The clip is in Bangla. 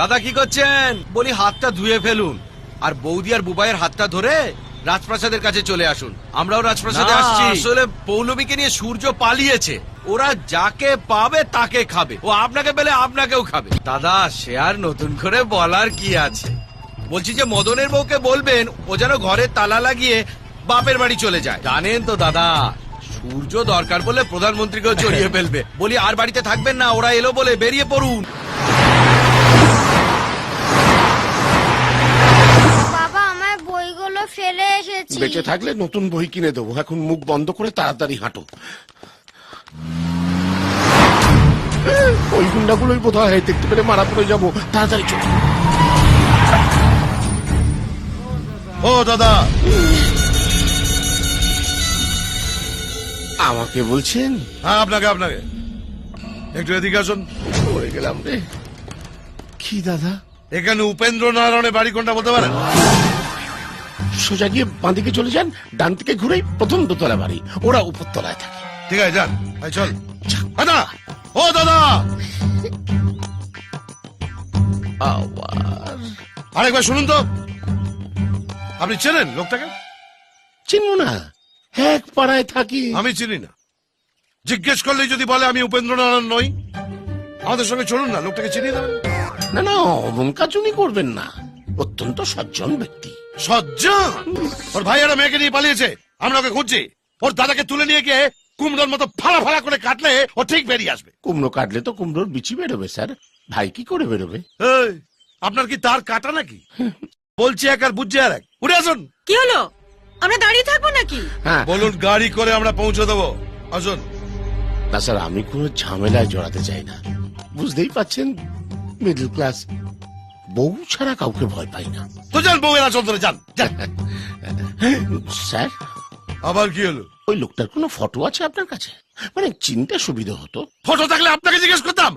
দাদা কি করছেন? বলি হাতটা ধুয়ে ফেলুন আর বৌদি আর বুবাইয়ের হাতটা ধরে রাজপ্রাসাদের কাছে চলে আসুন। আমরাও রাজপ্রাসাদে আসছি। আসলে পৌলমীকে নিয়ে সূর্য পালিয়েছে, ওরা যাকে পাবে তাকে খাবে, ও আপনাকে পেলে আপনাকেও খাবে। দাদা সে আর নতুন করে বলার কি আছে, বলছি যে মদনের বউকে বলবেন ও যেন ঘরে তালা লাগিয়ে বাপের বাড়ি চলে যায়। জানেন তো দাদা, সূর্য দরকার বলে প্রধানমন্ত্রীকেও জড়িয়ে ফেলবে। বলি আর বাড়িতে থাকবেন না, ওরা এলো বলে বেরিয়ে পড়ুন। বাবা আমার বইগুলো ফেলে এসেছি। বেঁচে থাকলে নতুন বই কিনে দেবো, এখন মুখ বন্ধ করে তাড়াতাড়ি হাঁটো। ওই গুন্ডাগুলোই বোধ হয় দেখতে পেলে মারা পড়ে যাবো, তাড়াতাড়ি চলো। ও দাদা, আমাকে বলছেন? হ্যাঁ আপনাকে আপনাকে একটু এদিকে আসুন। পড়ে গেলাম রে। কি দাদা? এখানে উপেন্দ্র নারায়ণের বাড়ি কোনটা বলতে পারেন? সোজা গিয়ে বাঁদিকে চলে যান, ডান থেকে ঘুরেই প্রথম দোতলা বাড়ি, ওরা উপরতলায় থাকে। ঠিক আছে যান, এই চল। দাদা, ও দাদা, আবার আরেকবার শুনুন তো। আপনি চেনেন লোকটাকে? চিনব না, এক পাড়ায় থাকি। আমি চিনি না, জিজ্ঞেস করলেই যদি বলে আমি উপেন্দ্র নারায়ণ নই। আমাদের সঙ্গে চলুন না, লোকটাকে চিনিয়ে দেবেন। না না, অহংকাচুনি করবেন না, অত্যন্ত সজ্জন ব্যক্তি। সজ্জন? ওর ভাই একটা মেয়েকে নিয়ে পালিয়েছে, আমরা ওকে খুঁজছি। ওর দাদাকে তুলে নিয়ে গিয়ে কুমড়োর মতো ফালা ফালা করে কাটলে ও ঠিক বেরিয়ে আসবে। কুমড়ো কাটলে তো কুমড়োর বিচি বেরোবে স্যার, ভাই কি করে বেরোবে? এই, আপনার কি তার কাটা নাকি? বলছি এক আর বুঝছে আর এক। উঠে আসুন। কি হলো, আমরা দাঁড়িয়ে থাকবো নাকি? হ্যাঁ বলুন, গাড়ি করে আমরা পৌঁছে দেবো। আসুন। না স্যার, আমি কোনো ঝামেলায় জড়াতে চাই না, বুঝতেই পাচ্ছেন মিডল ক্লাস, বউ ছাড়া কাউকে ভয় পাই না। তো যান, বউয়ের আচল ধরে যান যান। স্যার, আবার কি হলো? ওই লোকটার কোনো ফটো আছে আপনার কাছে? মানে চিনতে সুবিধা হতো। ফটো থাকলে আপনাকে জিজ্ঞেস করতাম।